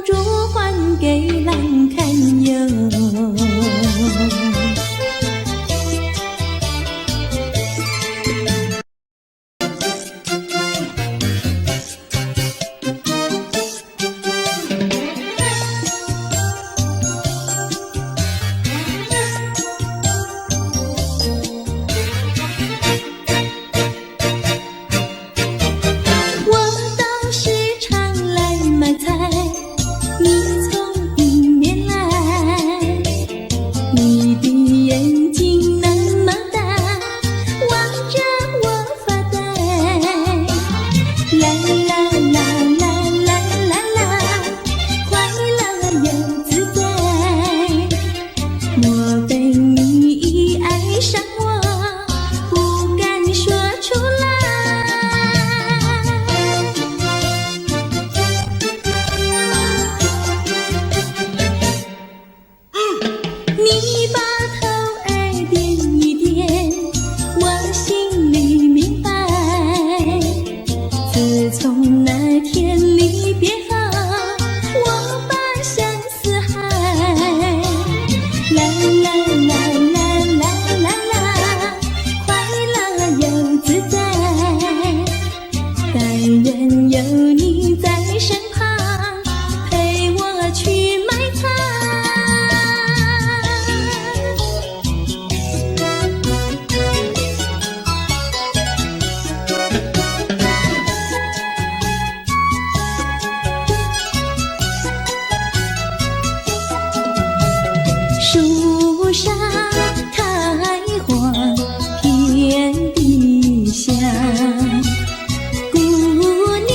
珠还给郎看哟。树上开花遍地香，姑娘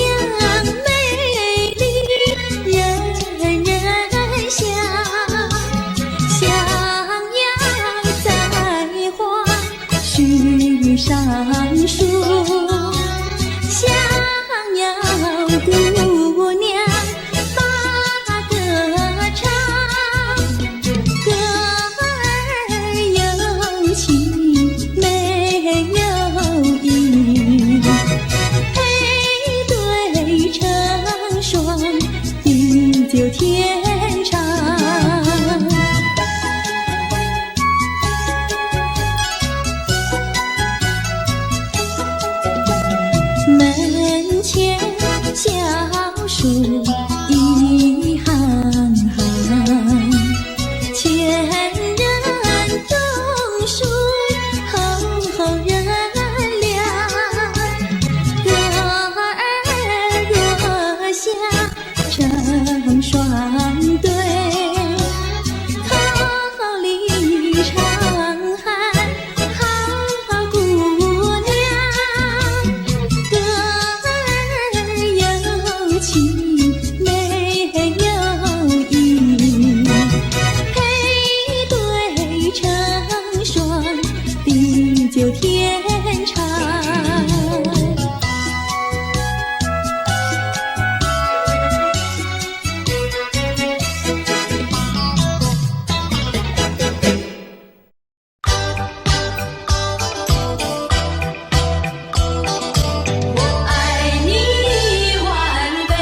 美丽人人想，想要栽花须上树，想要姑娘把歌唱，歌儿有情没有意，配对成双，地久天长。门前小树一行行，前人种树，后人量。歌儿若下成双对，桃李长hand好姑娘。歌儿有情没有意，配对成双，地久天长。我爱你万倍。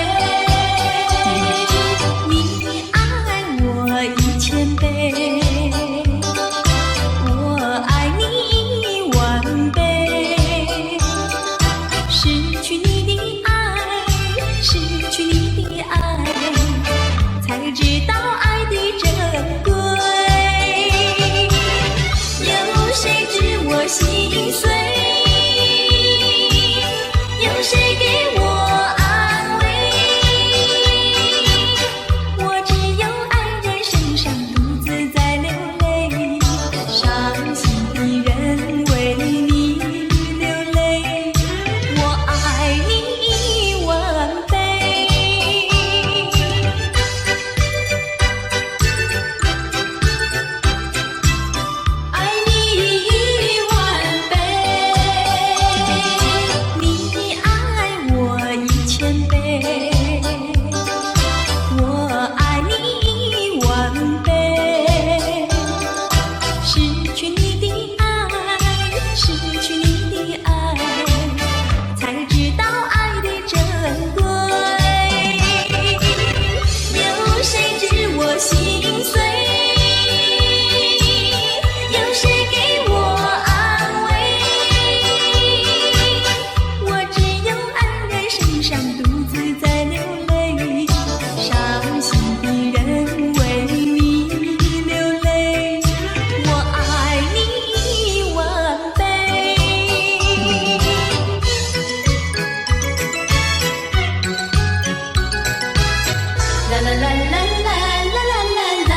啦啦啦啦啦啦啦啦啦。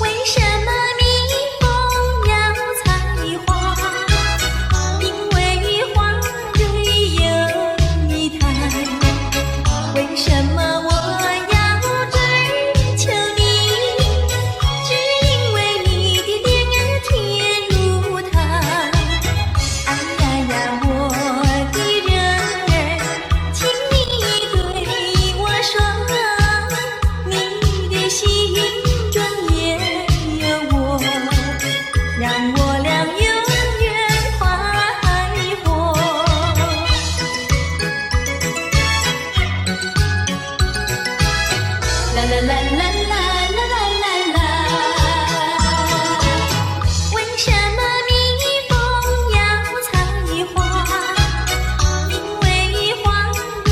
为什么蜜蜂要采花？因为花蕊有一台。为什么我要追求你？只因为你的脸儿甜如糖。哎呀呀，我的人儿，请你对我说，你的心中也有我，让我俩永远快活。啦啦啦啦啦啦啦啦啦。为什么蜜蜂要采花？因为花蕊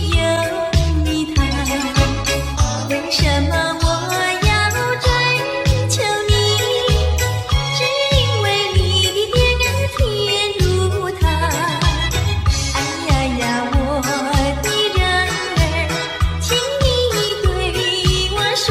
有一台。为什么我要追求你？只因为你的脸儿甜如糖。哎呀呀，我的人儿，请你对我说，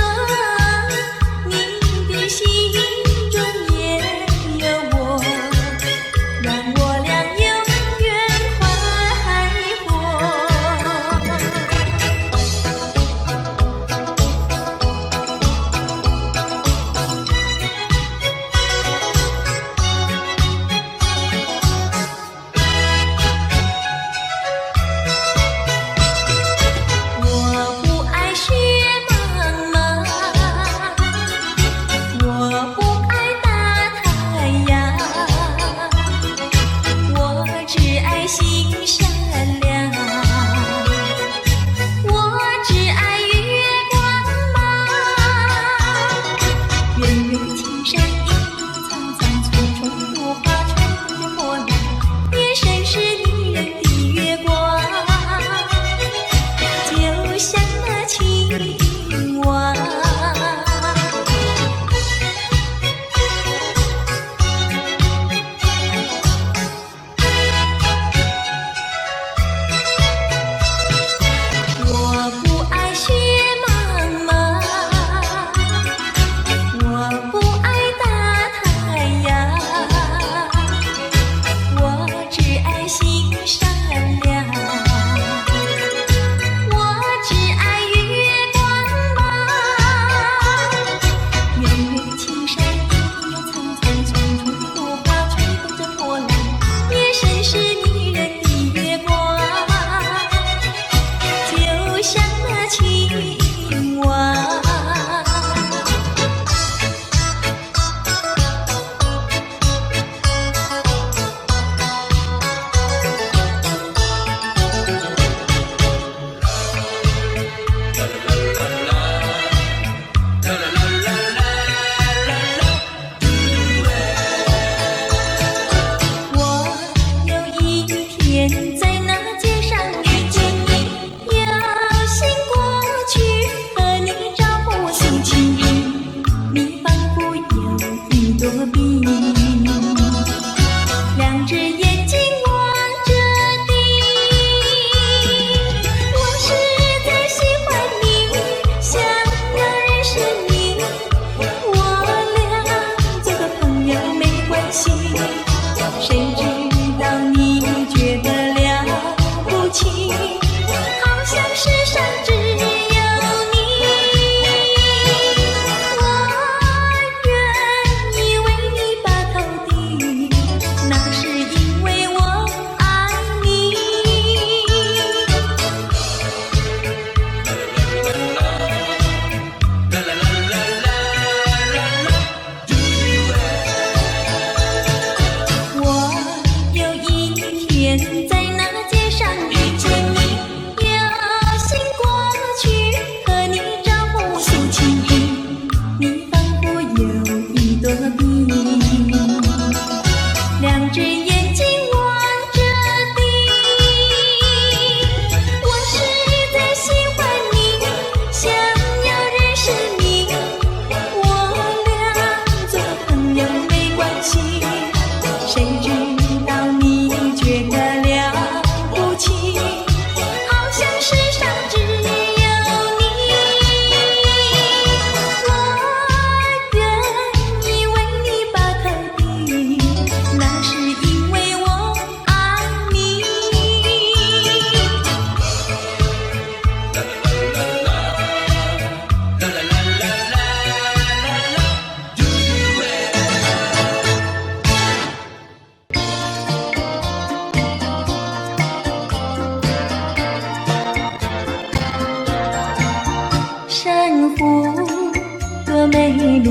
美丽，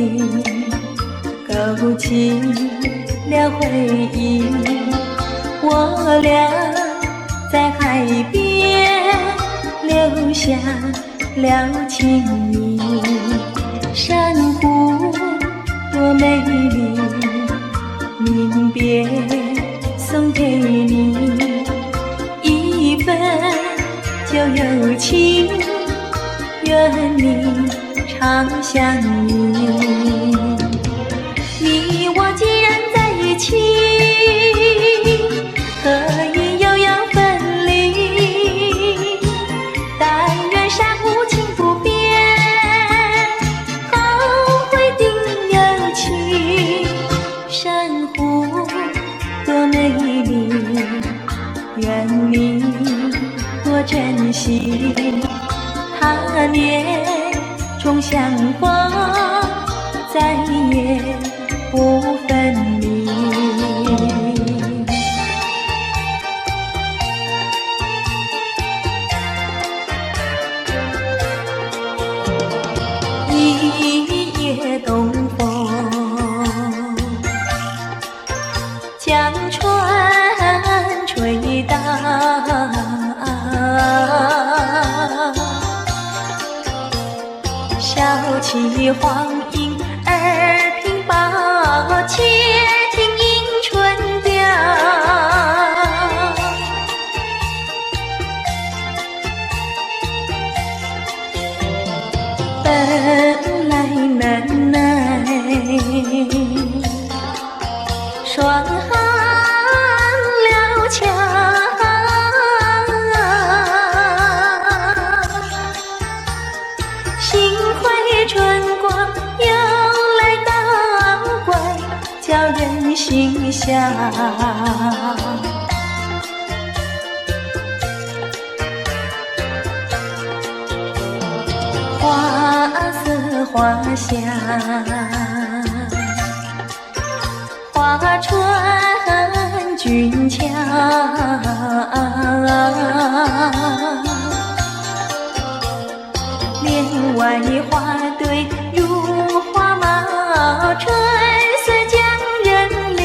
勾起了回忆。我俩在海边留下了情谊，珊瑚多美丽，临别送给你一份旧友情，愿你常相依。你我既然在一起，何以又要分离？但愿山无情不变，后会定有期。珊瑚多美丽，愿你多珍惜。他年终相逢，再也不分离。一夜东风，将船吹荡，笑起黄莺儿平抱，且听迎春调。本来难耐，双行了桥，幸亏春光又来捣怪，叫人心笑。花色花香，花船俊俏，帘外花堆如花帽，春色将人撩。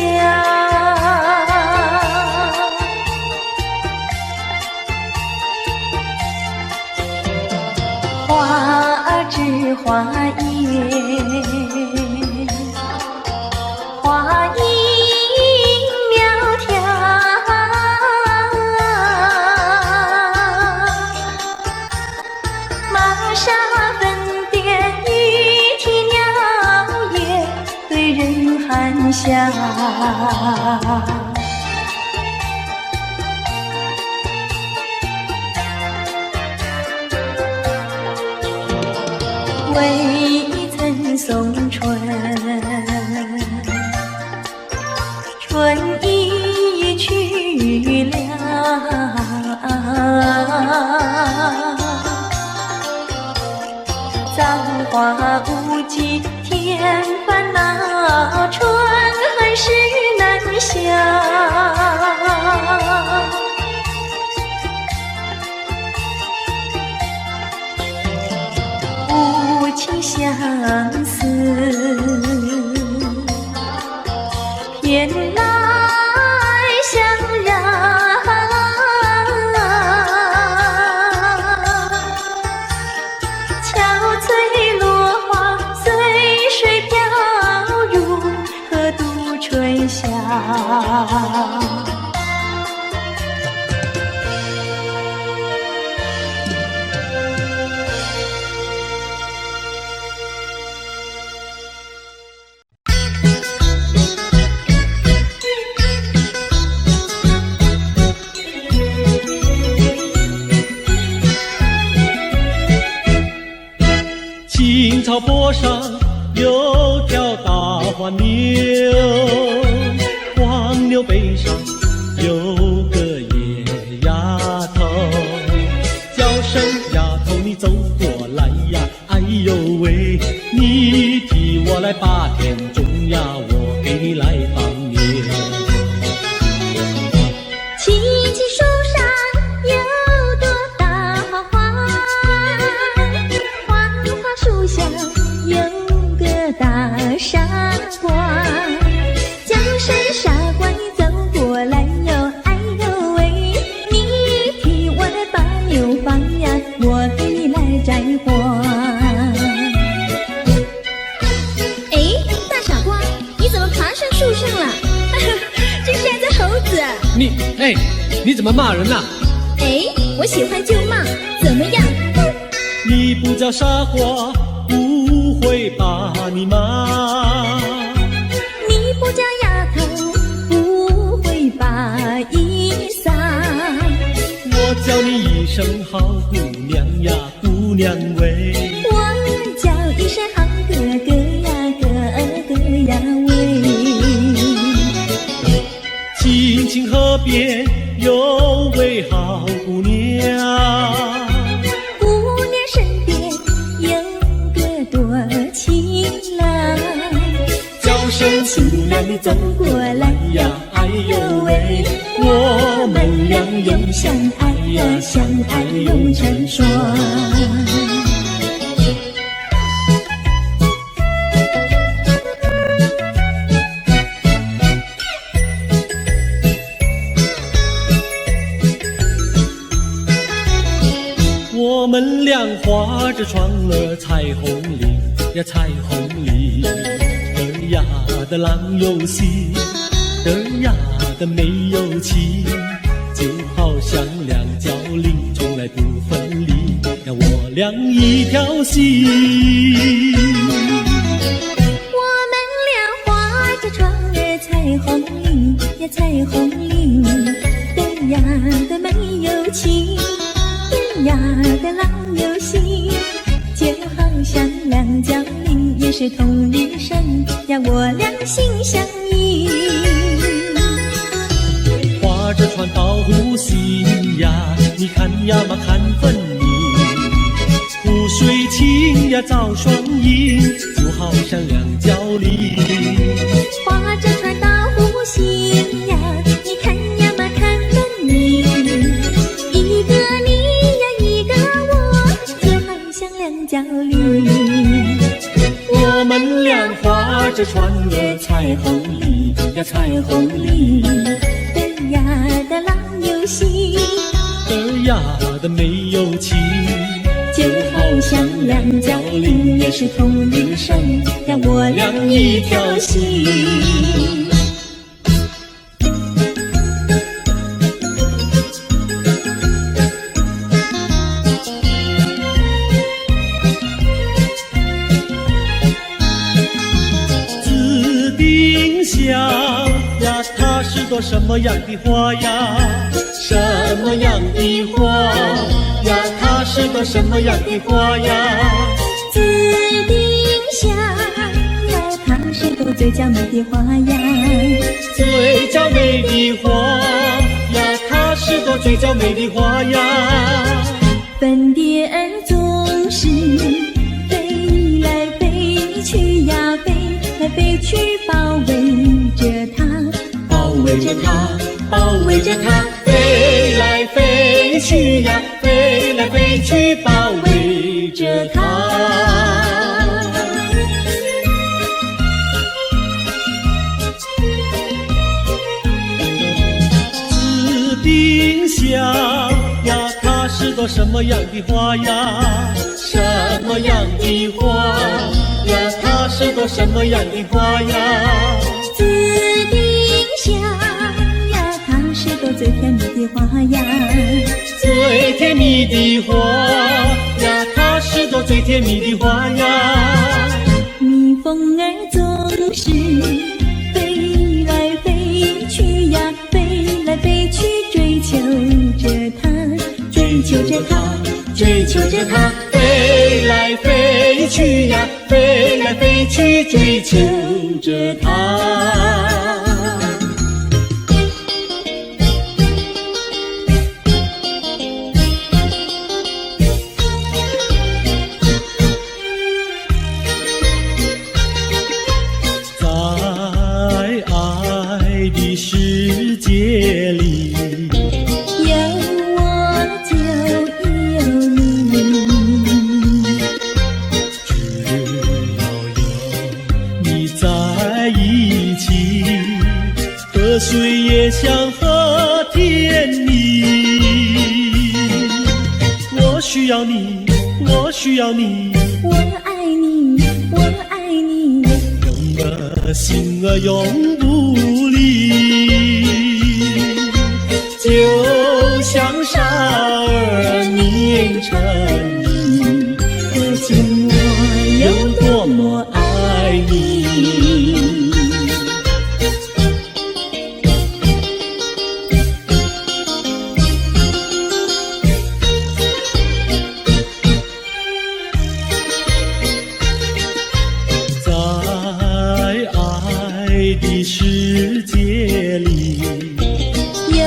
花枝花叶，花影苗条，玛莎粉点玉啼鸟也对人含笑。未曾送春，春已去了。造化无极添烦恼，春恨事难消。无情相思，偏来相扰。憔悴落花随水飘入何度春宵。青草坡上有条大黄牛，黄牛背上有个野丫头，叫声丫头你走过来呀，哎呦喂，你替我来把田种呀，我给你来放牛。萋萋树上有朵大花花，花花树下有个么骂人呐？哎，我喜欢就骂，怎么样？你不叫傻瓜，不会把你骂。你不叫丫头，不会把衣撒。我叫你一声好姑娘呀，姑娘喂。我叫一声好哥哥呀，哥哥呀喂。青青河边有位好姑娘，姑娘身边有个多情郎，叫声亲爱你走过来呀，哎呦喂，我们俩永相爱呀，相爱永成双。我们俩划着船儿彩虹岭呀，彩虹岭，儿呀的郎有心，儿呀的没有情，就好像两角铃，从来不分离呀，我俩一条心。我们俩划着船儿彩虹岭呀，彩虹岭，儿呀的没有情，呀的郎有心，就好像两角铃，也是同日生呀，我俩心相印。划着船到湖心呀，你看呀嘛看分明，湖水清呀照双影，就好像两角铃。划着船到湖心呀，你看呀嘛看分明，一个你两角铃，我们俩划着船儿彩虹里呀，彩虹里，儿呀的郎有心，儿呀的没有情，就好像两角铃，也是同日生呀，我俩一条心。呀，它是朵什么样的花呀？什么样的花呀？它是朵什么样的花呀？紫丁香呀，它是朵最娇美的花呀。最娇美的花呀，它是朵最娇美的花呀。粉蝶儿总是飞来飞去呀，飞来飞去包围着它，包围着它，包围着它，飞来飞去呀，飞来飞去包围着它。紫丁香呀，它是朵什么样的花呀？什么样的花呀？它是朵什么样的花呀？紫丁香呀，它是朵最甜蜜的花呀。最甜蜜的花呀，它是朵最甜蜜的花呀。蜜蜂儿总是飞来飞去呀，飞来飞去追求着它，追求着它，追求着它，飞来飞去呀，飞来飞去追求着它。在爱的世界里，有我就有你，只要有你在一起，河水也像和甜蜜。我需要你，我需要你，我爱你，我爱你，用个心儿永不离。就成泥，可见我有多么爱你。在爱的世界里，有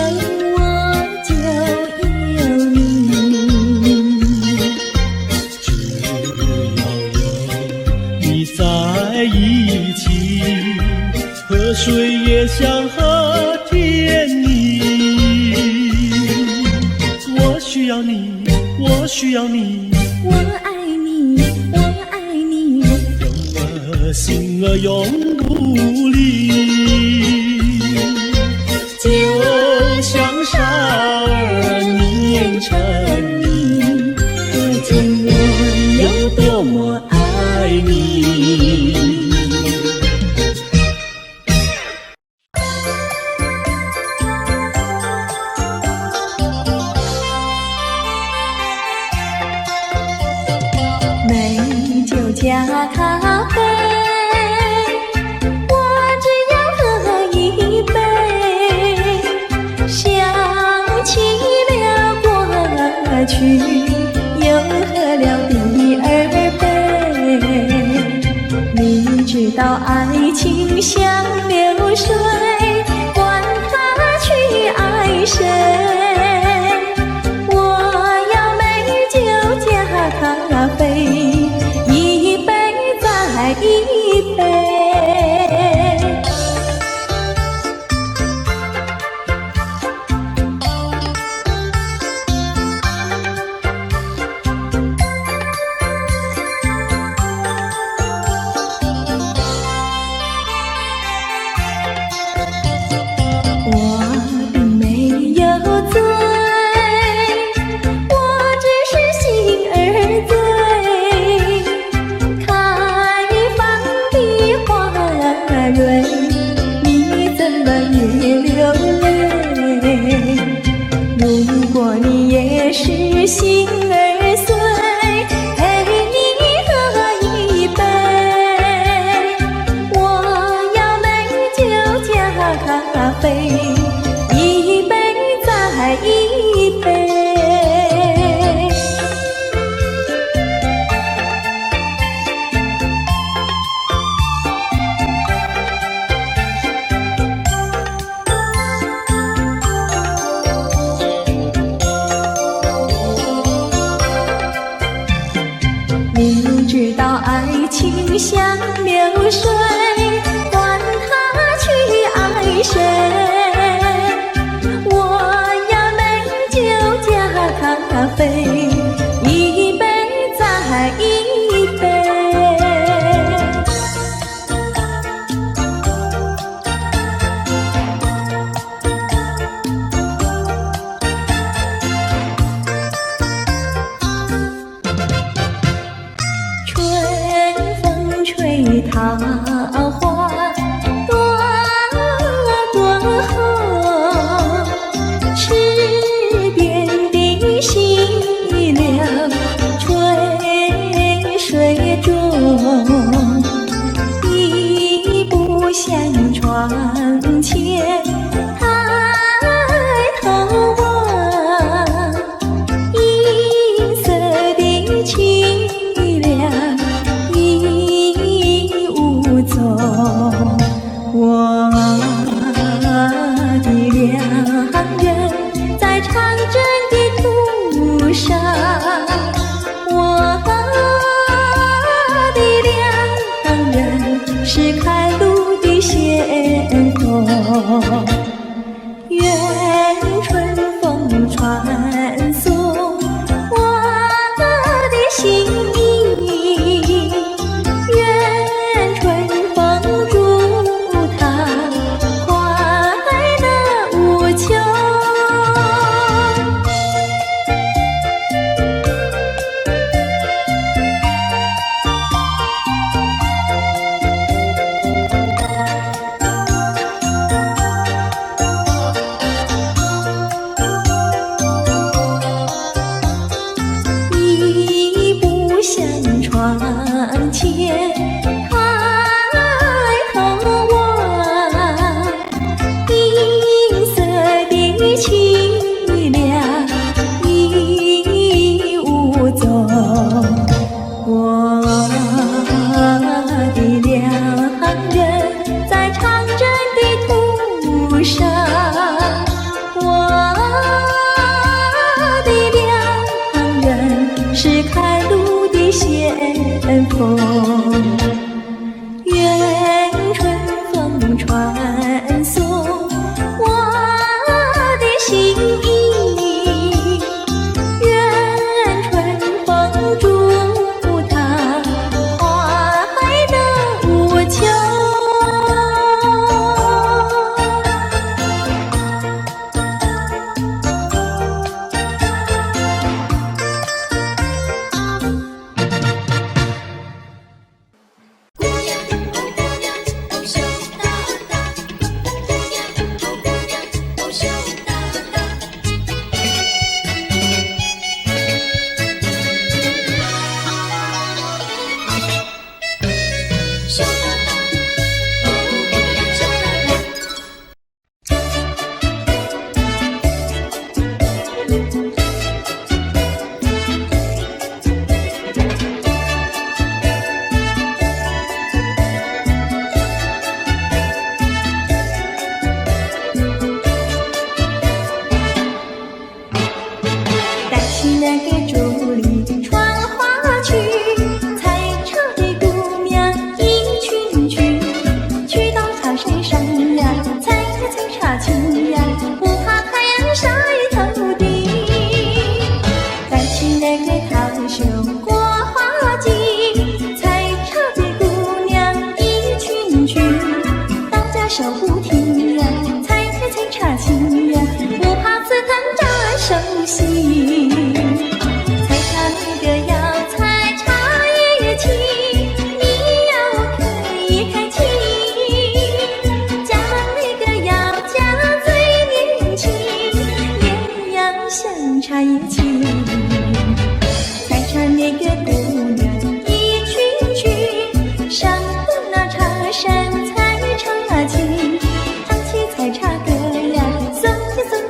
我就有你，只要有你在一起，河水也像和甜蜜。我需要你，我需要你，我爱你，我爱你，我心儿永不离。就像沙儿凝成泥，可见我有多么爱你。美酒加咖啡，我只要喝一杯，想起了过去，又喝了第二杯。你知道爱情像流水，管它去爱谁，我要美酒加咖啡，一杯再一杯。我并没有醉，我只是心儿醉。开放的花蕊，你怎么也流泪？如果你也是心儿碎，陪你喝一杯，我要美酒加咖啡，一杯再一杯。你知道爱情像流水，管它去爱谁，我要美酒加咖啡，一杯再一杯。春风吹桃花朵朵红，池边的溪流春水中，一步向窗前抬头望，银色的清凉一无空。愿春风传送我的心意，愿春风祝它花开得无穷。手不停呀，采茶青呀，不怕刺藤扎手心。采茶那个要采茶叶青，你要开青。加那个要加最年轻，也要像茶叶青。采茶那个姑娘一群群，上的那茶山采茶青，唱起采茶歌呀，送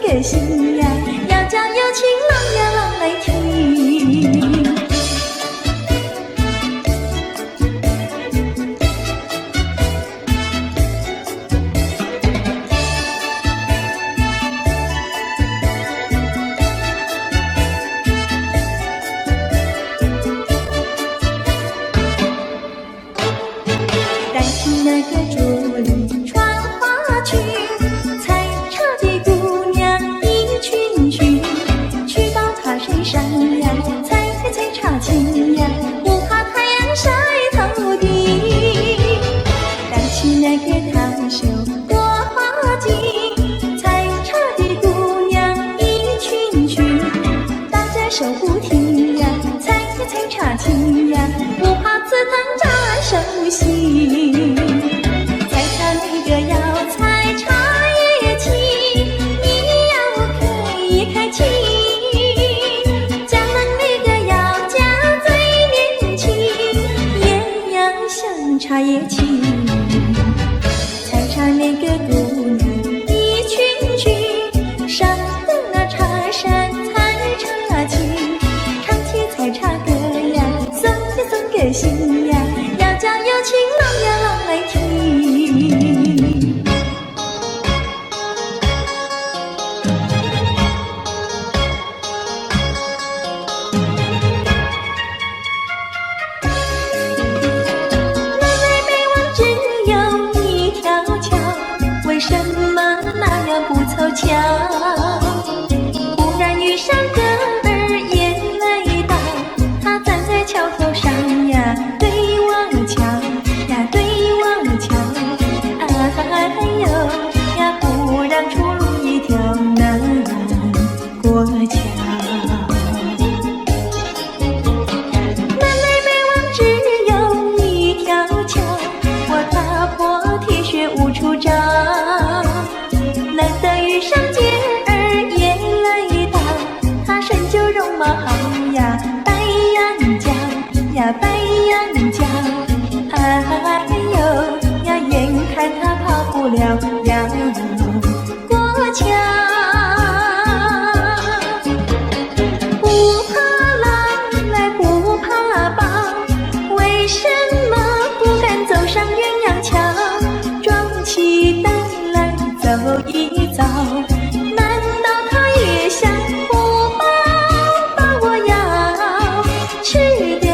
给心呀，要叫有情郎呀郎来听。带起那个竹林穿花裙，采茶的姑娘一群群，去到茶山上呀，采茶青呀，不怕太阳晒头顶。带起那个桃袖过花径，采茶的姑娘一群群，大家手不停呀，采茶青呀，不怕刺藤扎手心。采茶那个要采茶叶青，你要开青。加那个要加最年轻，也要像茶叶青。采茶那个姑娘一群群，上的那茶山采茶青，唱起采茶歌呀，送给心呀，要叫有情郎呀郎来听。为什么那样不凑巧？忽然遇上个儿也来到，他站在桥头上呀，对我瞧呀，对我瞧，哎呦呀，不让出路一条难过桥。那妹妹往只有一条桥，我打破铁血无处找。难得遇上姐儿也来到，她身就容貌好呀，白羊角呀，白羊角，哎呦呀，眼看她跑不了要过桥。不怕狼来不怕豹，为什么不敢走上鸳鸯桥？壮起胆来走一遭，难道他也想不饱把我要吃掉？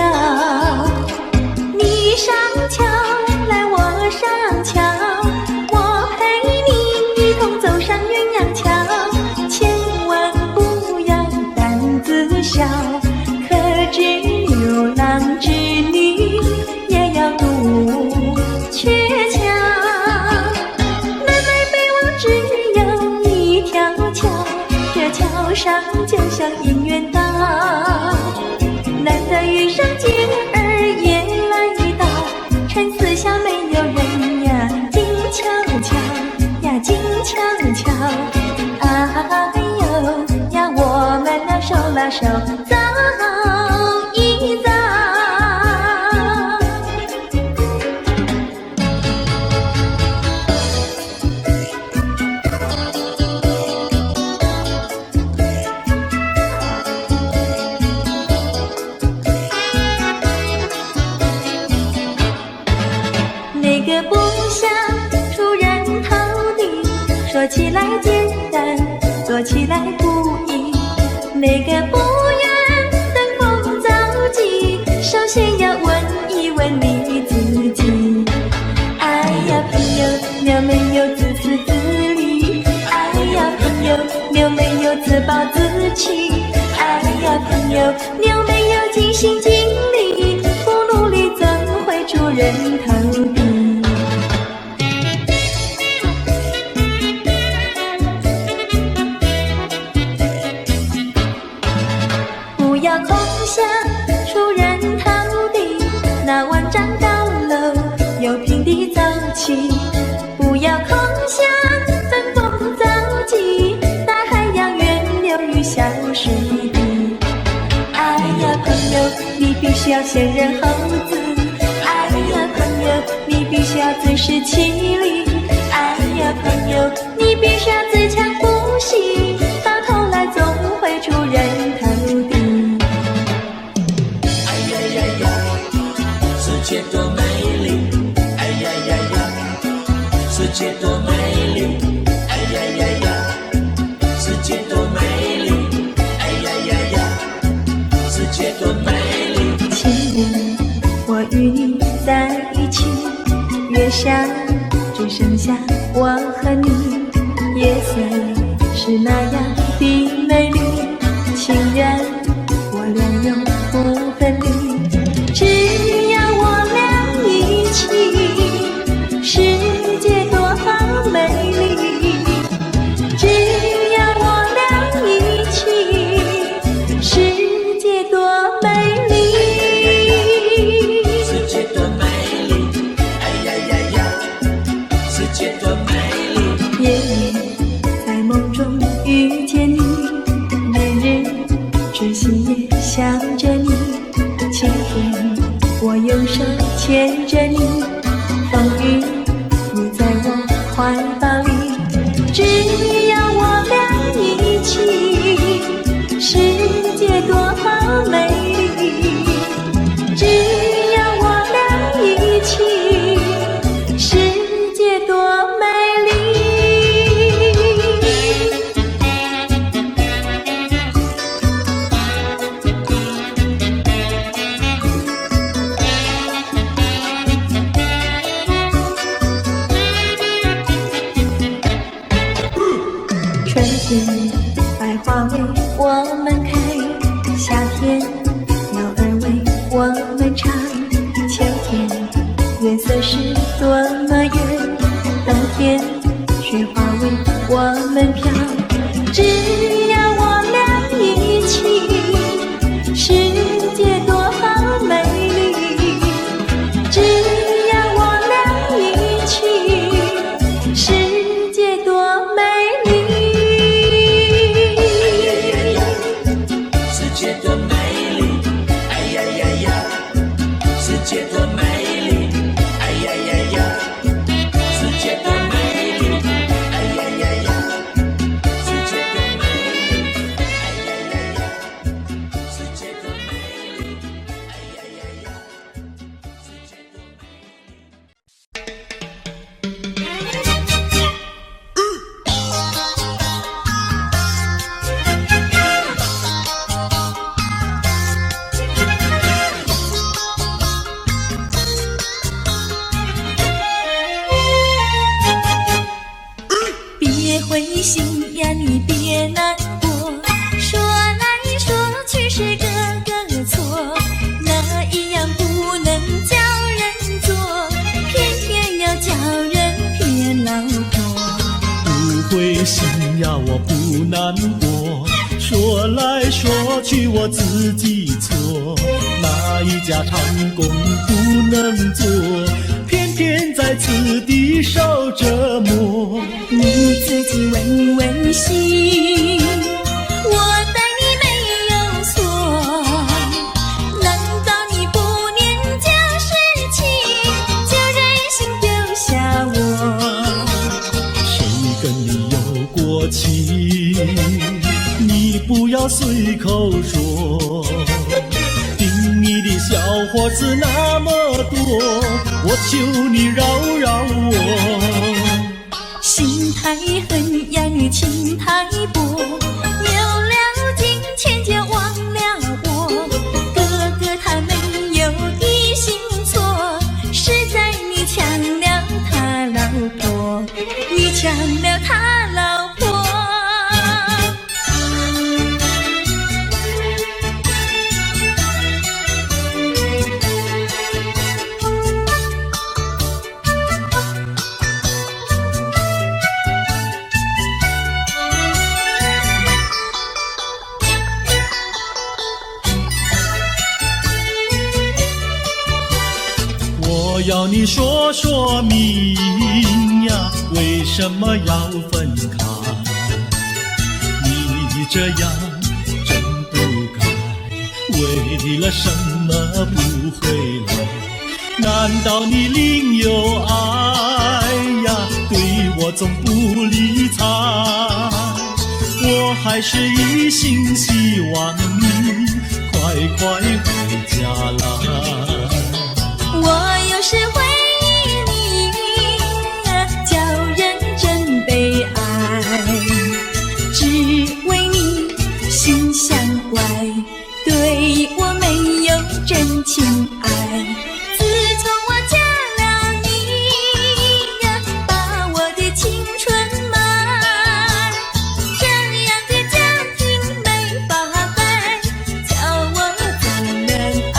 手走一走。那个不想出人头地，说起来简单，做起来不易。那个不愿登峰造极，首先要问一问你自己。哎呀朋友，你有没有自私自利？哎呀朋友，你有没有自暴自弃？哎呀朋友，你有没有尽心尽力？不努力怎会出人头地？不要空想出人头地，那万丈高楼由平地走起。不要空想登峰造极，大海洋源流于小水滴。哎呀朋友，你必须要先人后子。哎呀朋友，你必须要自食其力。哎呀朋友，你必须要自强不息，到头来总会出人头地。哎呀呀呀，世界多美丽！哎呀呀呀，世界多美丽！哎呀呀呀，世界多美丽！哎呀呀呀，世界多美丽！亲人，我与你在一起，月下只剩下我和你，夜色是那样的美丽，情人我俩永不分离，只要我俩一起，世界多么美丽，只要我俩一起，世界多美丽。世界多美丽！哎呀呀呀，世界多美丽！夜夜在梦中遇见你，每日痴心也想着你，晴天我用手牵着你，风雨你在我怀抱里，只要我俩一起，世界多么美丽，只要我俩一起，世界多美丽。春天百花为我们开，夏天鸟儿为我们唱，秋天月色是多么圆，冬天雪花为我们飘，只要我俩一起，世界多么美丽，只要我俩一起，世界多美丽。世界多美丽！哎呀呀呀，世界多美丽！哎呀呀呀，世界多美丽！哎呀呀呀，世界多美丽！哎呀呀呀，世界多美丽！哎呀呀呀，世界多美丽！别灰心呀，你别难过，说来说去是个个错，哪一样不能叫人做，偏偏要叫人骗老婆。不灰心呀，我不难过，说来说去我自己错，哪一家长工不能做，偏偏在此地受折磨。你自己问问心，我待你没有一口说，顶你的小伙子那么多，我求你饶饶我。心太狠呀，情太薄，有了金钱就忘了我。哥哥他没有一心错，是在你抢了他老婆，你抢了他老婆。我要你说说明呀，为什么要分开？你这样真不该，为了什么不回来？难道你另有爱呀？对我总不理睬，我还是一心希望你快快回家来。我有时回忆你，叫人真悲哀，只为你心向外，对我没有真情爱。自从我嫁了你，把我的青春埋，这样的家庭没法改，叫我怎能爱？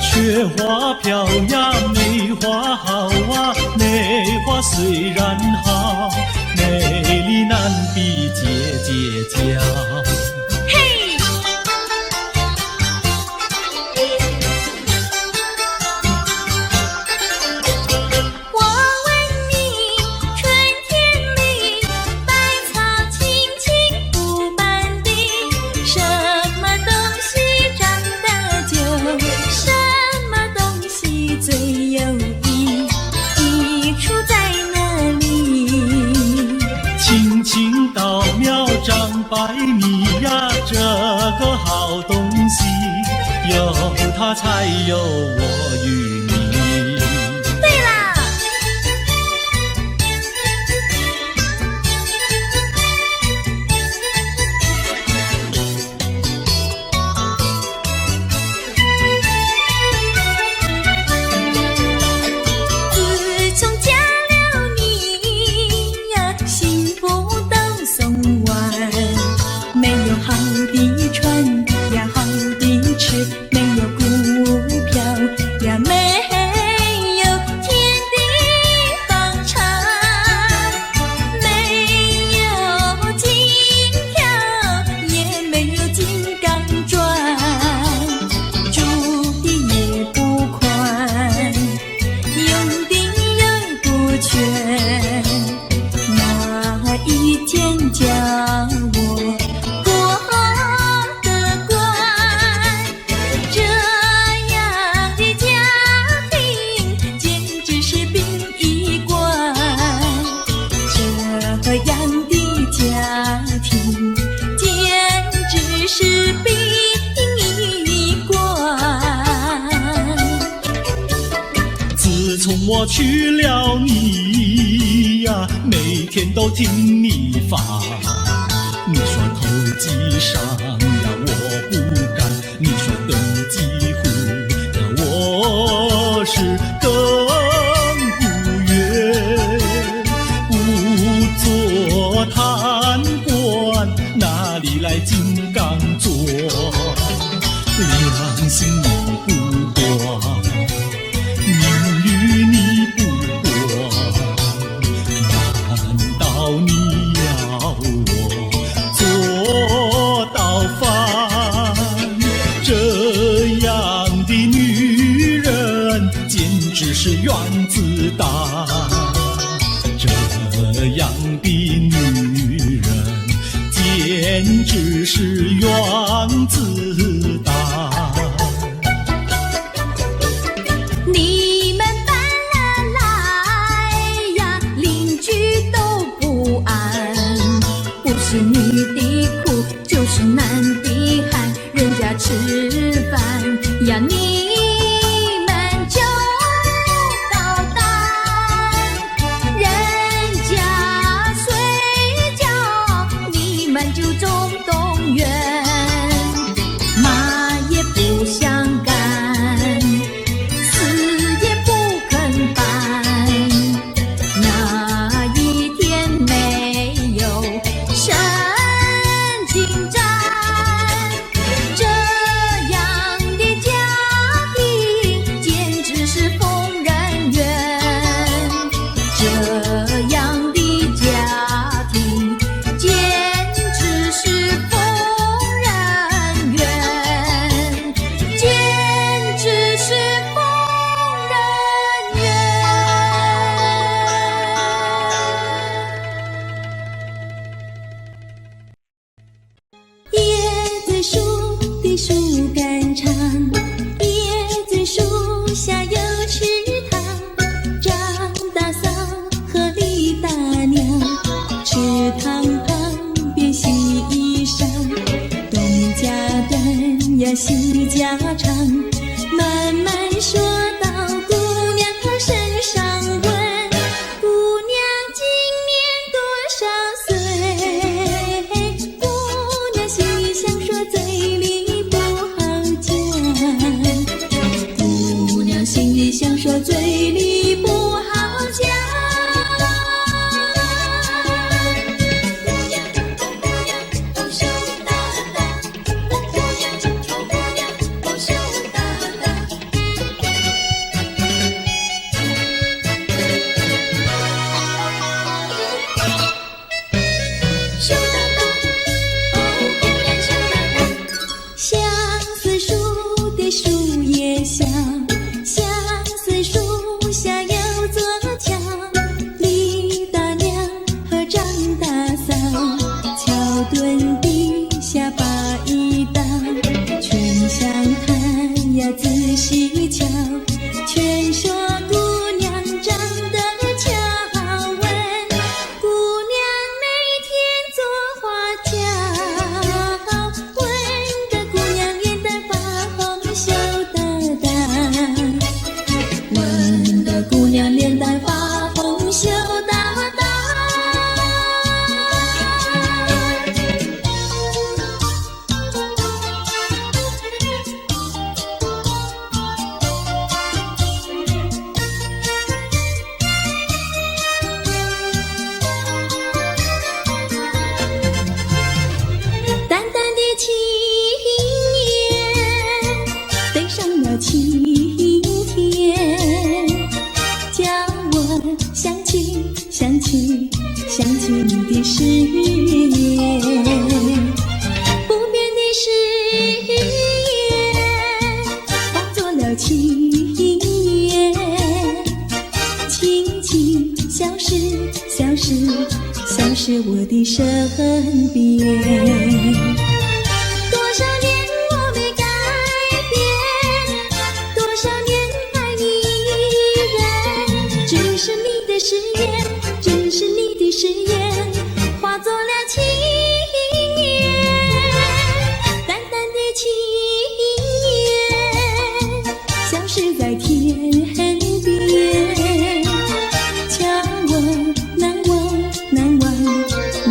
雪花飘呀，梅花好啊，梅花虽然好，美丽难比姐姐娇。嘿，我问你，春天里百草青青不满地，什么东西长得久？什么东西最有益？益处在哪里？青青稻苗长百米呀，这个好东西，有它才有我与你。对啦，自从嫁了你呀，幸福都送完，没有好的穿呀，好的吃，没有股票呀，没有天地房产，没有金条，也没有金刚钻，住的也不宽，用的也不全，哪一天叫我过得关？这样的家庭简直是殡仪馆，这样的家庭简直是殡仪馆。自从我娶了你呀，每天都听你发。你说投机商呀，我不干；你说登记户呀，我是更不愿。不做贪官，哪里来金刚座？良心你不管，名誉你不管，直是原子弹。你们搬了来呀，邻居都不安，不是女的苦，就是男的寒，人家吃饭呀，你们就捣蛋，人家睡觉，你们就总动员，骂也不想干，死也不肯搬，那一天没有神经战，这样的家庭简直是疯人院，这样的家庭简直是疯人院，简直是疯人院。椰子树的树干长，椰子树下有池塘，张大嫂和李大娘，池塘旁边洗衣裳，东家短呀西家长，慢慢说到姑娘她身上问，姑娘今年多少岁？姑娘心里想说嘴里不好讲，姑娘心里想说嘴里不好讲。相思树的树叶香，相思树下有座桥，李大娘和张大嫂，桥墩底下把一道，全相看呀仔细瞧，全说姑娘长得巧，问姑娘每天做花轿，问得姑娘脸蛋发红羞答答，问得姑娘脸蛋发红羞答答。淡淡的青烟飞上了青天，叫我想起想起想起你的誓言，不变的誓言化作了情缘，轻轻消失消失消失我的身边。多少年我没改变，多少年爱你依然，只是你的誓言，只是你的誓言化作了情缘，淡淡的情缘消失在天边，叫我难忘难忘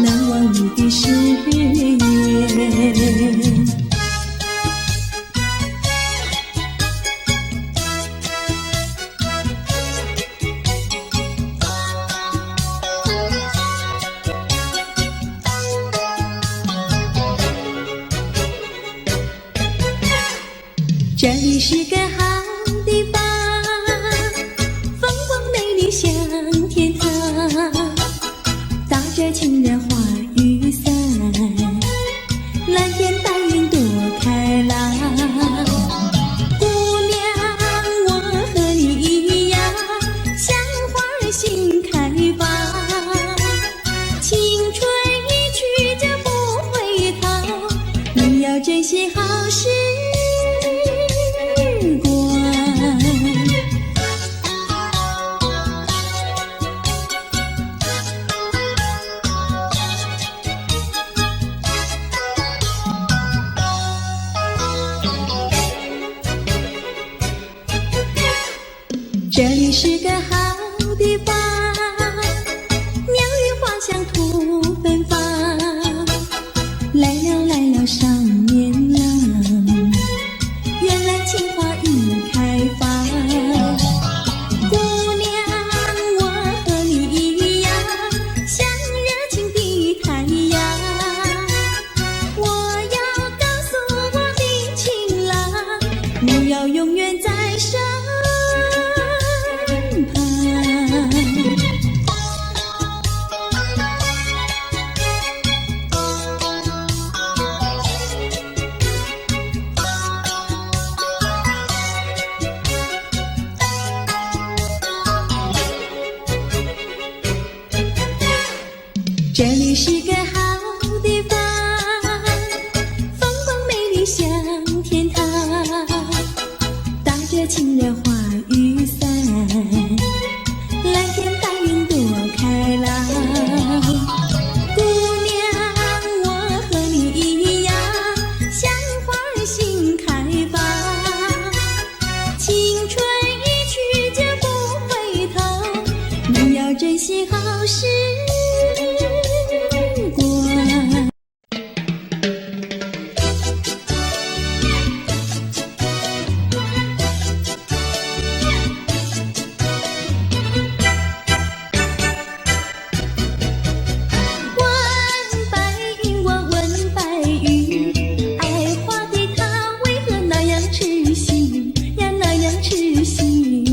难忘你的誓言。这里是个好地方，风光美丽像天堂，打着情人花雨伞，蓝天白云多开朗。姑娘，我和你一样，像花儿心开放，青春一去就不回头。些好时光。这里是个好地方，鸟语花香吐芬芳。来了来了少年郎，原来情花已开放。姑娘，我和你一样，像热情的太阳。我要告诉我的情郎，你要永远在身旁。这里是个好地方，风光美丽像天堂，打着情人花雨伞，蓝天白云多开朗。姑娘，我和你一样，像花儿心开放。青春一去就不回头，你要珍惜好时光。问白云，我问白云，爱花的她为何那样痴心呀，那样痴心？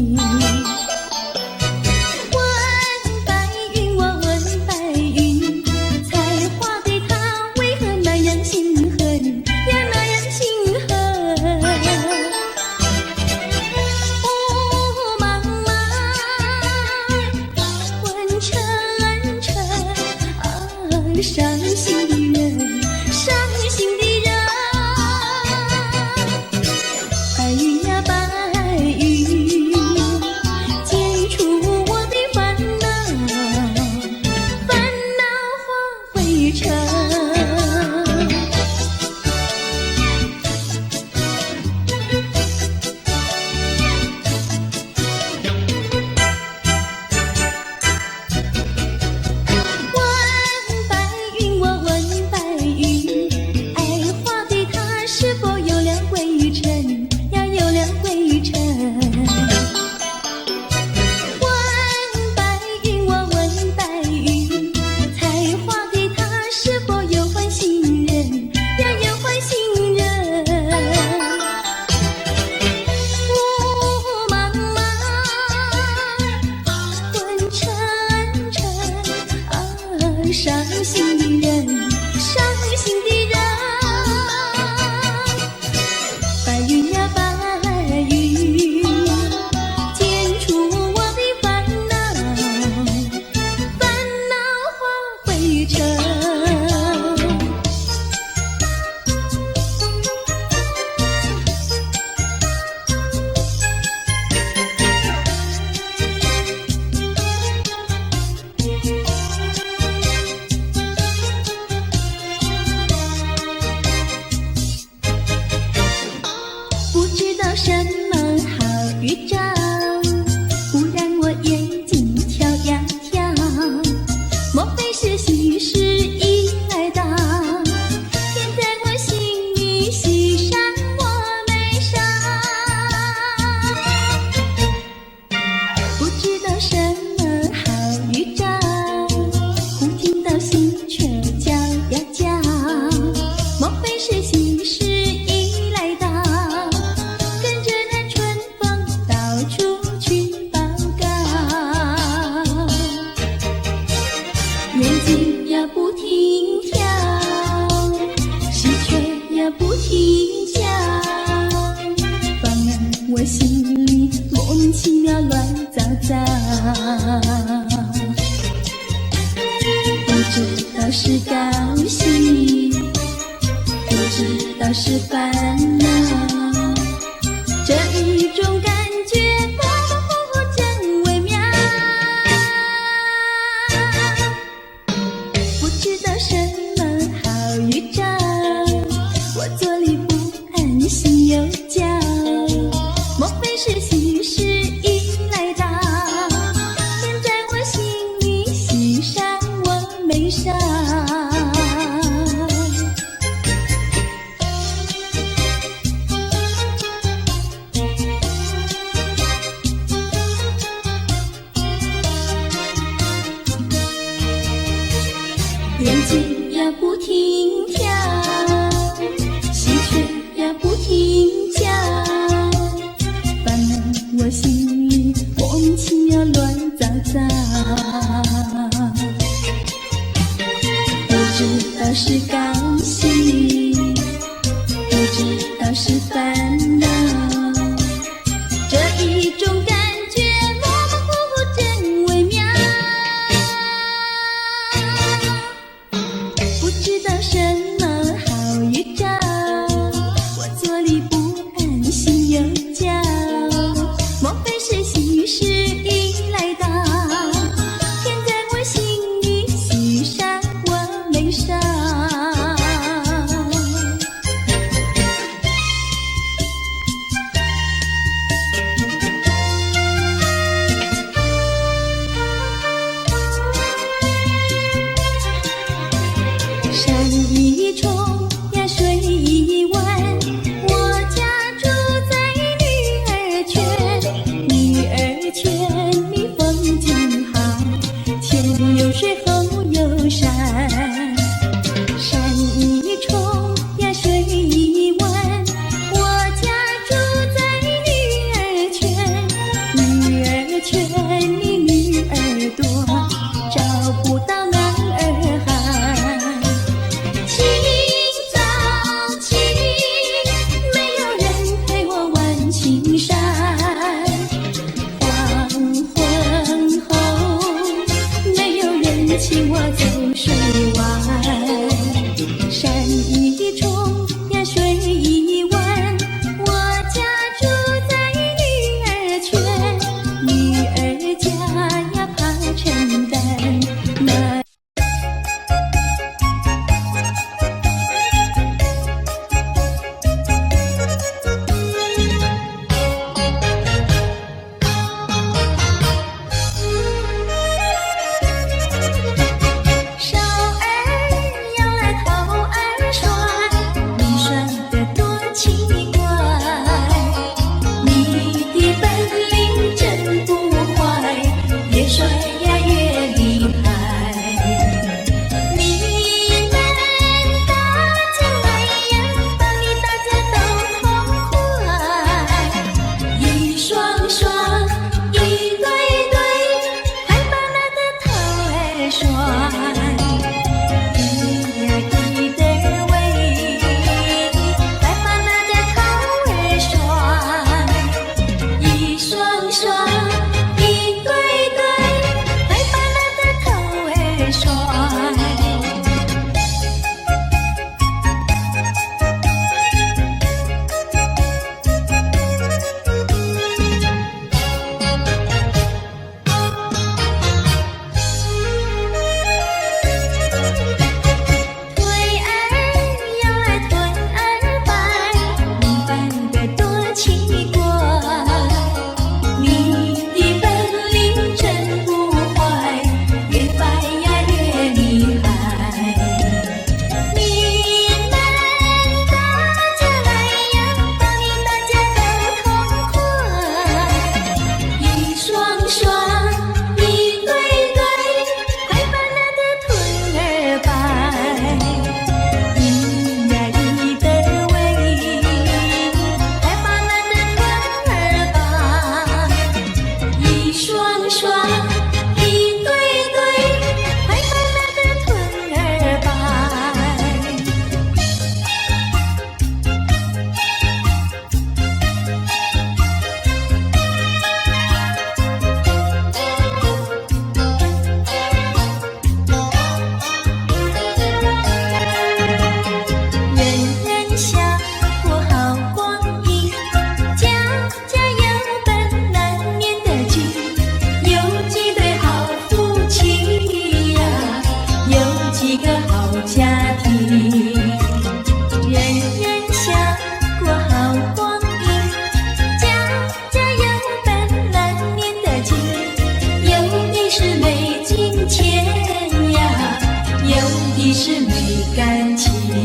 问白云，我问白云，采花的她为何那样心狠呀，那样心狠？雾茫茫，昏沉沉，伤心的人，伤心的人。白云呀白云，剪除我的烦恼，烦恼化灰尘。问白云，我问白云，爱花的她是否有了灰尘呀，有了灰尘？问白云，我问白云，采花的她是否有换新人呀，有换新人？雾茫茫，昏沉沉，伤心的人，伤心的人。白云呀白云，剪除我的烦恼，烦恼化灰尘。不知道什么好预兆，忽然我眼睛跳呀跳，莫非是喜事已来到？天在我心里，喜上我眉梢。不知道什么好预兆，忽听到喜鹊叫呀叫，莫非是喜事已来到？跟着那春风到处去报告，眼睛呀不停跳，喜鹊呀不停叫，放我心里莫名其妙乱糟糟。不知道是高兴，不知知道是烦恼，这一种感觉模糊真微妙，不知道什么好预兆，我坐立不安，心又焦，莫非是喜事已来到，天在我心里，喜上我眉梢。眼睛呀不停跳，喜鹊呀不停叫，烦恼我心里莫名其妙乱糟糟，不知道是高兴，不知道是烦恼，这一种感觉模模糊糊真微妙，不知道什么好预兆，我坐立不安，心又焦，莫非是喜事已来到，天在我心里，喜上我眉梢。山一重呀水一弯，我家住在女儿圈，女儿圈里风景好，前有水后有山。山一重呀水一弯，我家住在女儿圈，女儿圈里女儿多，找不到男儿汉。清早起，没有人陪我玩青山，黄昏后，没有人请我走水湾。山一重呀水一弯，我家住在女儿圈，女儿家呀怕承担那少儿要来口儿说，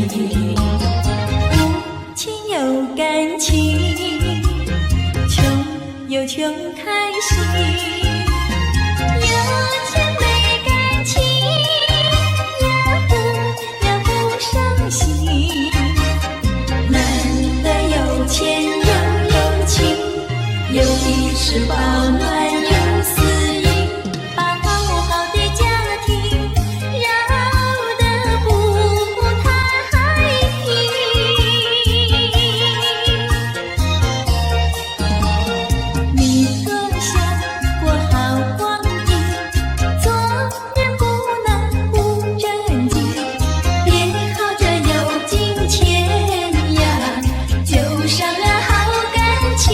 无情有感情，穷有穷开心，有钱没感情，也不伤心。难得有钱又有情，有的是保暖有私隐，把好好的家庭绕得不太平。你可想过好光阴，做人不能不正经，别靠着有金钱呀，就伤了好感情。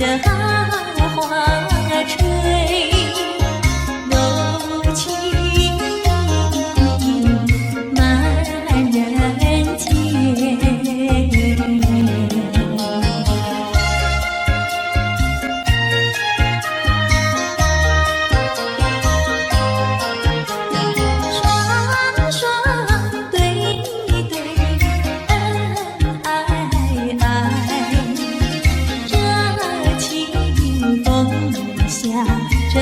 这花吹柔情满人间。双双对对恩爱爱，这清风下这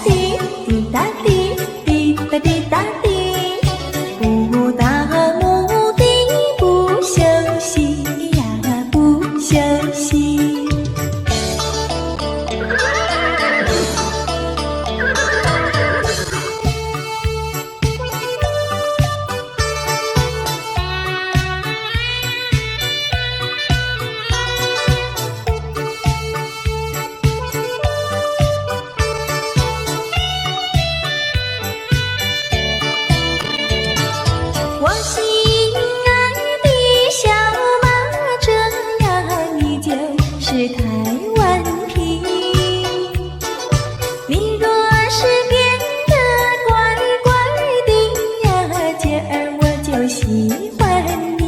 滴，滴答滴，滴答滴答滴，不到目的不休息呀，不休息。我心爱的小马，这样你就是台湾皮。你若是变得乖乖的呀，姐儿我就喜欢你。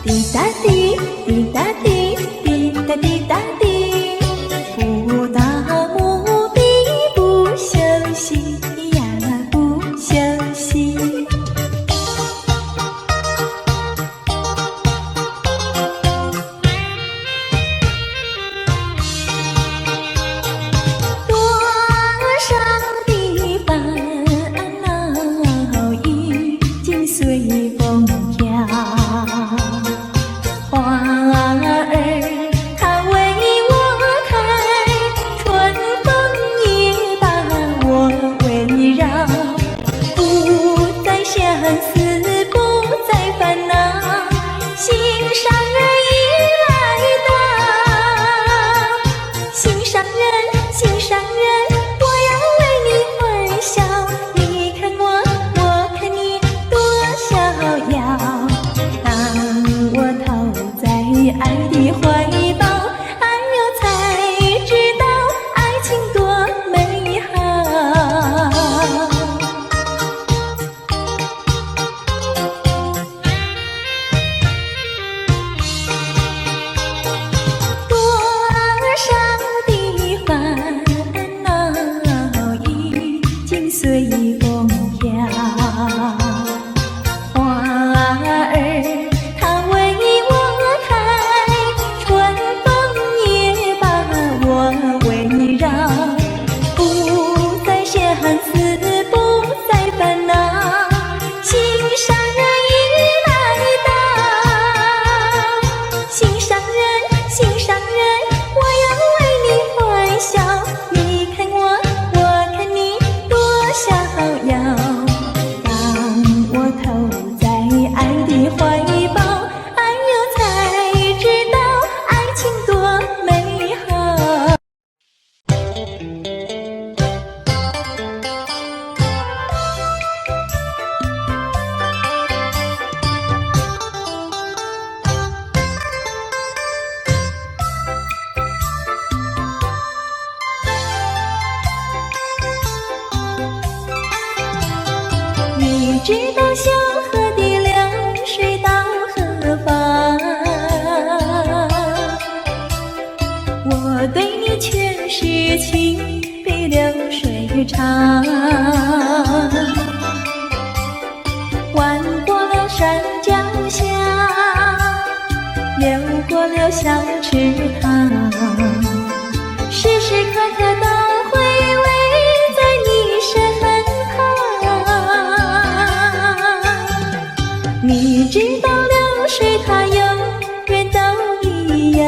滴答滴，滴答滴，滴答滴答滴，不到目的不休息呀，不休息。多少的烦恼已经随风飘，花儿它为我开，春风也把我围绕，不再相思，不再烦恼，心上人已来到，心上人，心上人，我要为你欢笑，你看我，我看你多逍遥。当我投在爱的怀抱，哎呦才知道爱情多美好。多少的烦恼已经随风飘，花儿它为我开，春风也把我围绕，不再相思，不再烦恼，心上人已来到，心上人，心上人，我要为你欢笑，你看我，我看你多逍遥。当我投在爱的怀抱，哎呦才知道爱情多美好。你知道小河的流水到何方？我对你却是情比流水长。弯过了山脚下，流过了小池塘，时时刻刻都回味在你身旁。你知道流水它永远都一样，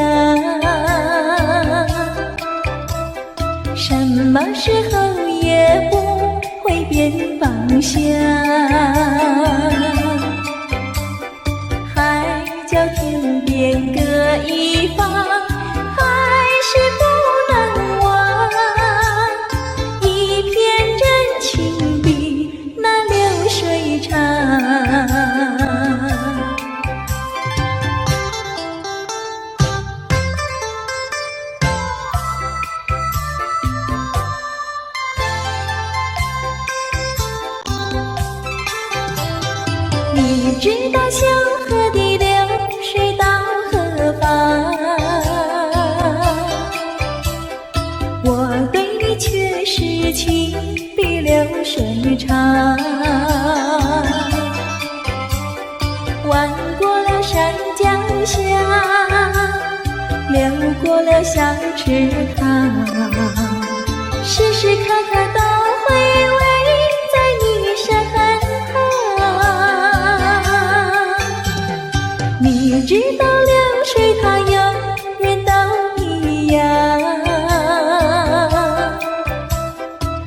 什么时候也不会变方向。海角天边各一方，还是不能忘一片真情比那流水长。你知道小河的流水到何方？我对你却是情比流水长。弯过了山脚下，流过了小池塘，时刻刻都会围在你身旁。你知道流水它永远都一样，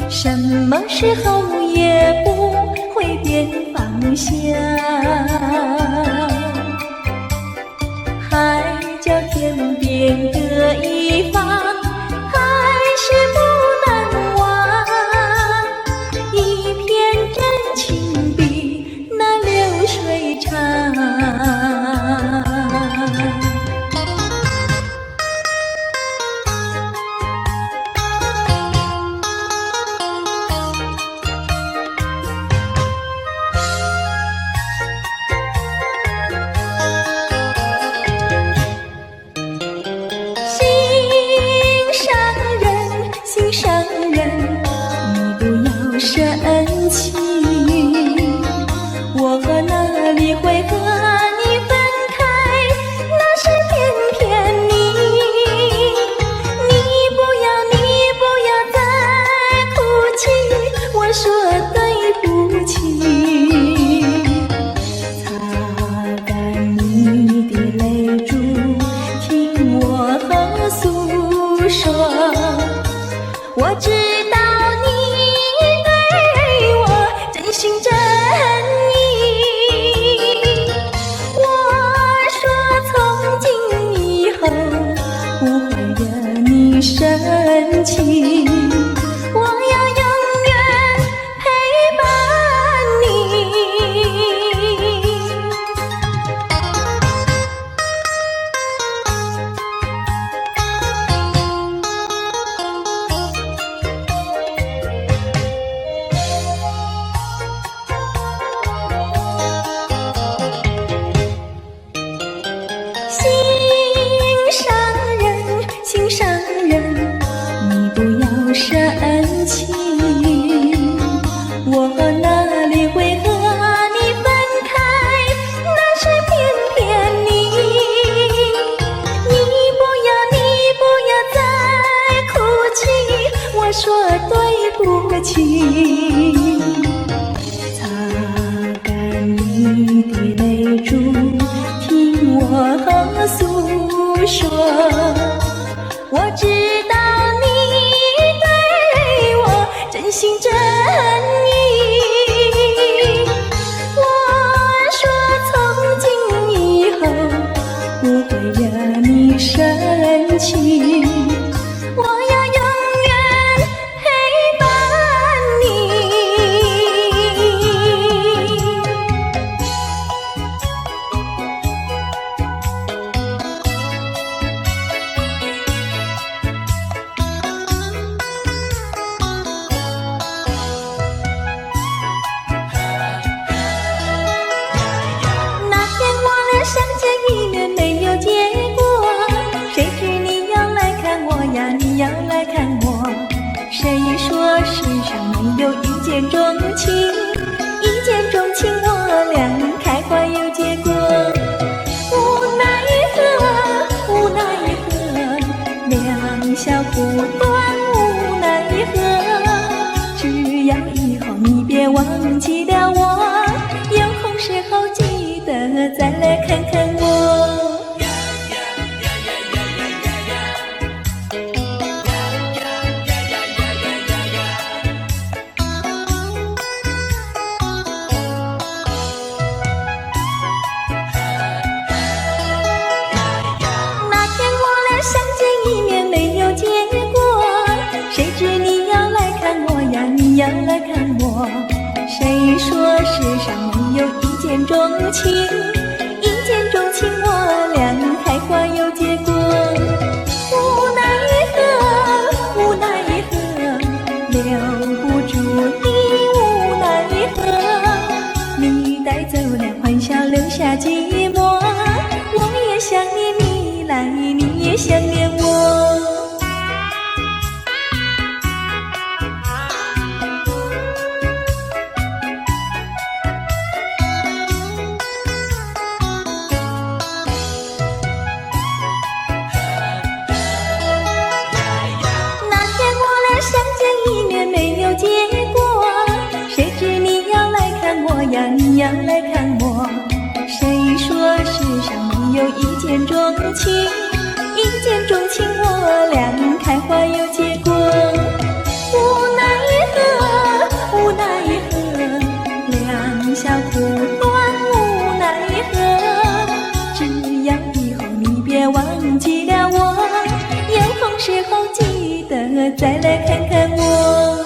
什么时候也不会变方向。海角天边各一方，还是不能忘。一片真情比那流水长。心上人，你不要生气，我哪里会和你分开？那是偏偏你不要再哭泣，我说对不起。擦干你的泪珠，听我诉说。我知道你对我真心真意，我说从今以后不会惹你生气，我要永远陪伴你。心上人，你不要生气，我哪里会和你分开？那是偏偏你不要再哭泣，我说对不起。擦干你的泪珠，听我诉说。我知道你对我真心真意，我说从今以后不会惹你生气，我要永远陪伴你。相见一面没有结果，谁知你要来看我呀，你要来看我。谁说世上没有一见钟情，一见钟情我俩开花有结果。无奈何，两小苦短无奈何，只要以后你别忘记了我，有空时候记得再来看看我。那天我俩相见一面没有结果，谁知你要来看我呀，你要来看我。谁说世上没有一见钟情，一见钟情我俩开花有结果。无奈何，留不住你无奈何，你带走了欢笑留下寂寞，我也想念你来，你也想念我。相见一面有一见钟情，一见钟情我俩开花有结果。无奈何，无奈何，两小苦短无奈何。只要以后你别忘记了我，有空时候记得再来看看我。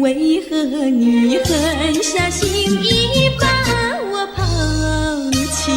为何你狠下心意把我抛弃？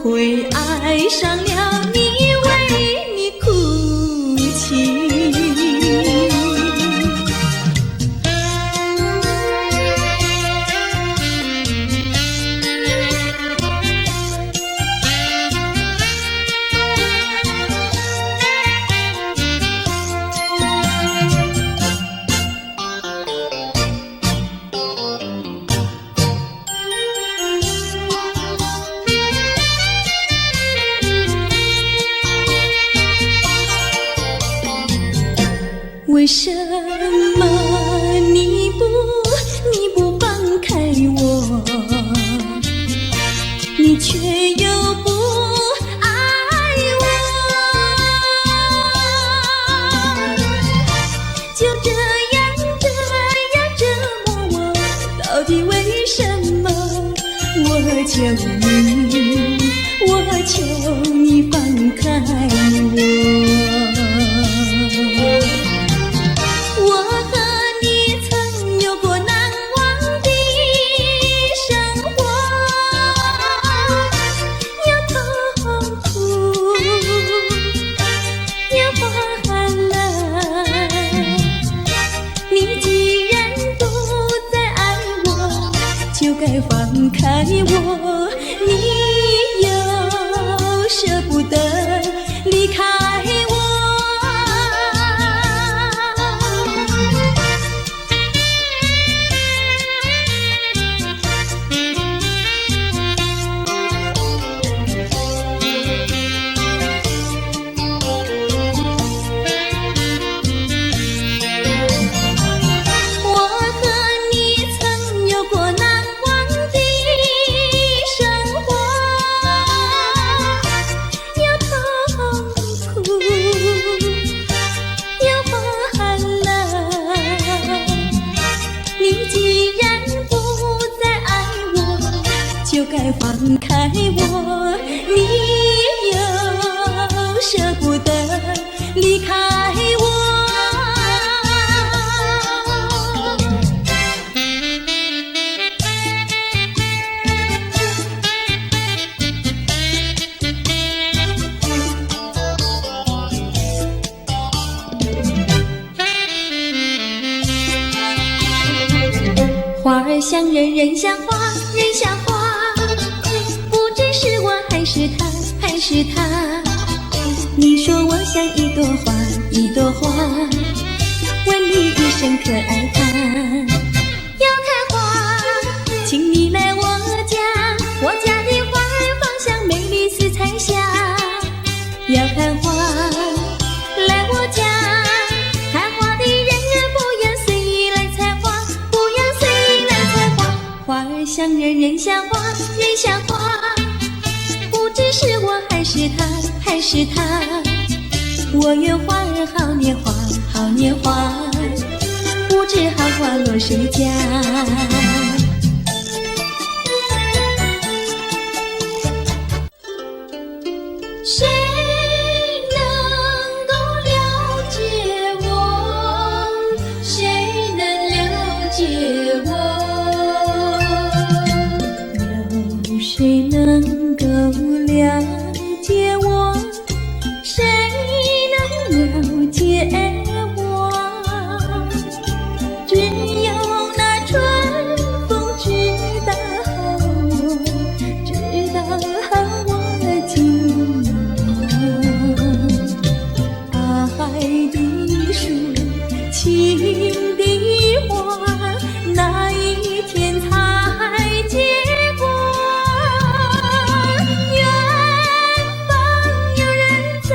会爱上了你，为你哭泣。为什么你不放开我，你却又不爱我？就这样折磨我，到底为什么？我求你放开我。该放开我，你又舍不得离开我。该放开我，你又舍不得离开我。花儿像人，人像花，人像花。是我还是他，还是他？你说我像一朵花，一朵花，问你一声可爱它？要开花，请你来我家，我家的花儿芳香美丽似彩霞。要看花，来我家，看花的人不要随意来采花，不要随意来采花。花儿像人，人像花，人像花。只是我还是他，还是他？我愿花儿好年华，好年华，不知好花落谁家？谁能够了解我？谁能了解我？有谁能够了解我？谁能了解我？只有那春风知道我，知道我今后。爱的树，情的花，哪一天才结果？远方有人在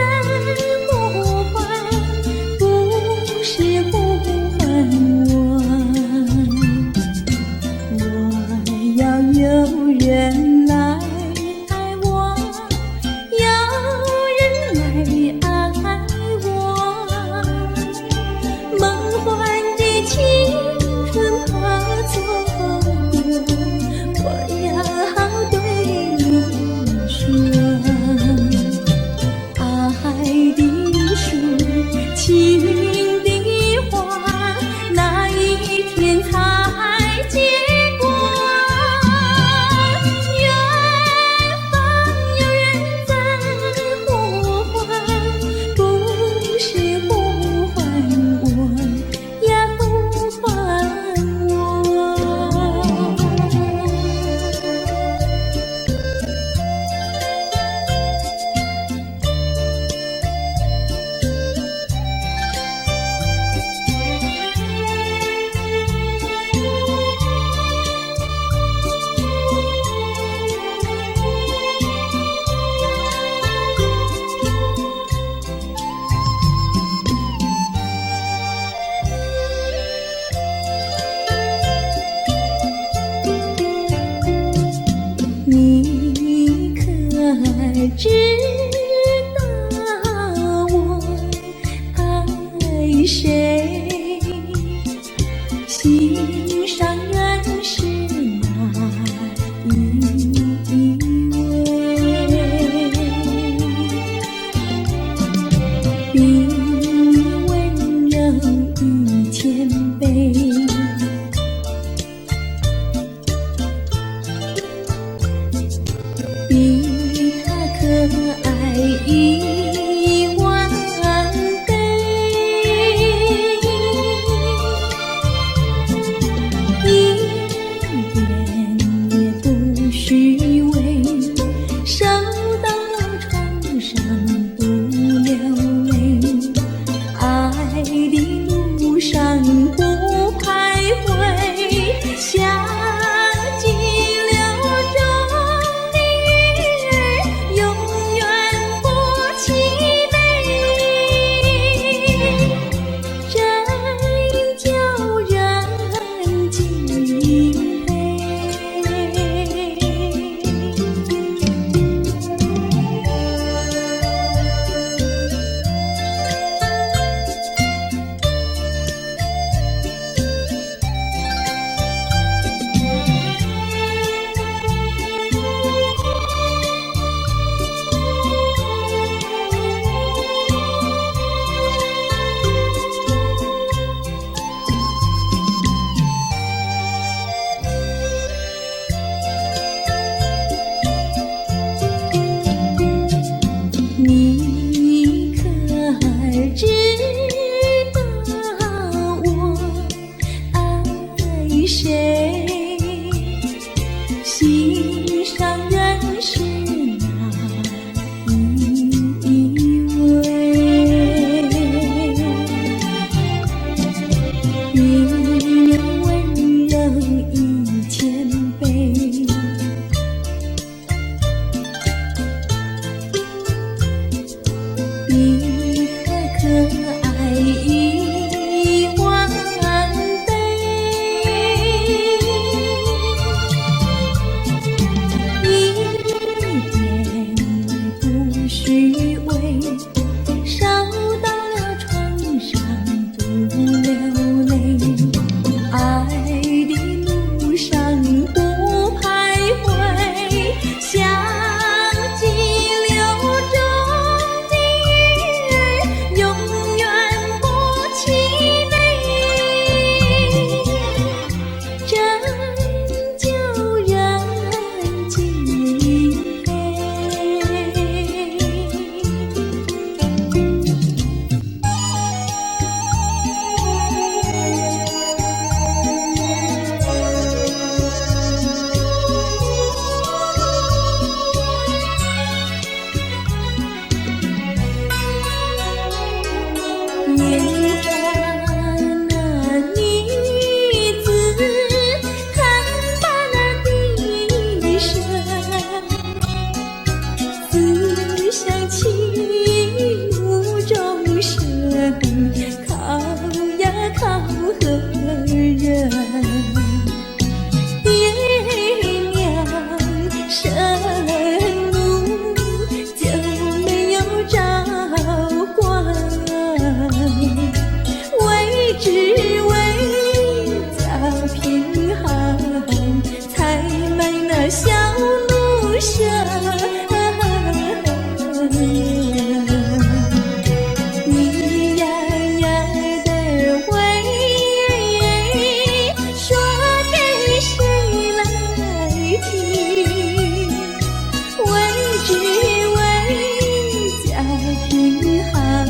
君汉，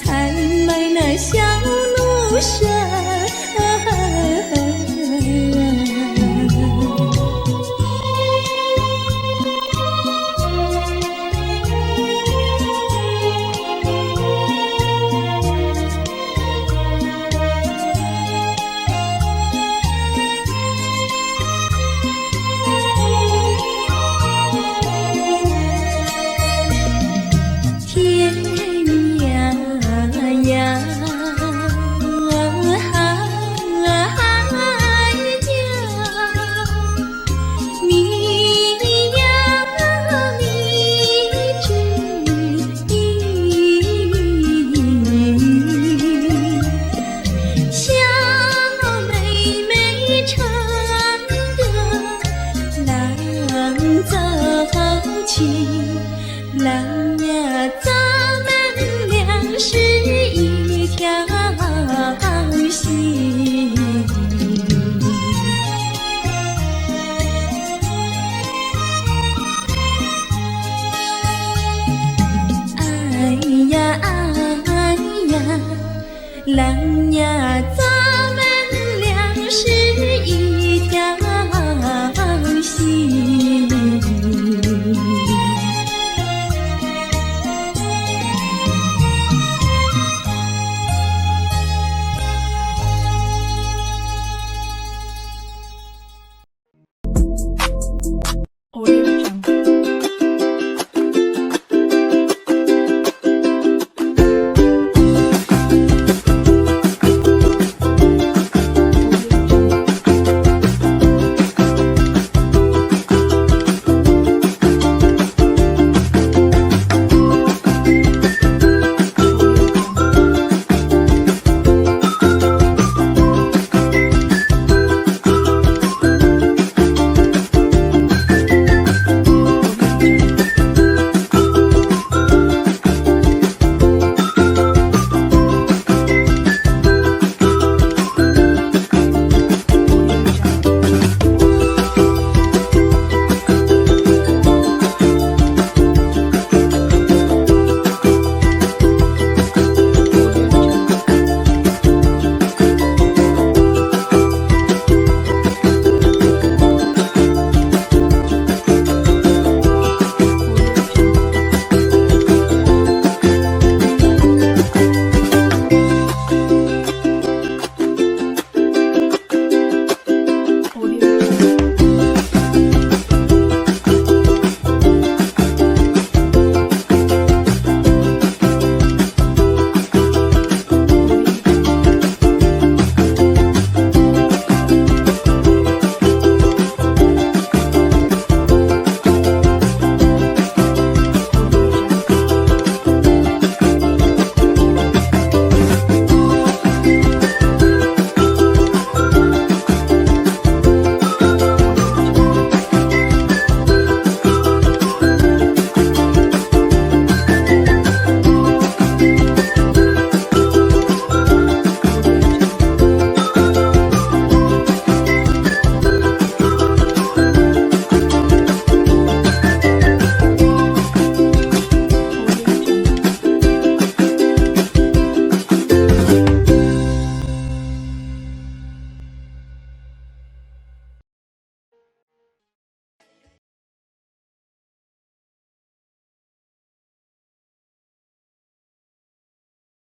才买那小奴身。郎呀，咱们俩是一条心。哎呀哎呀，郎呀。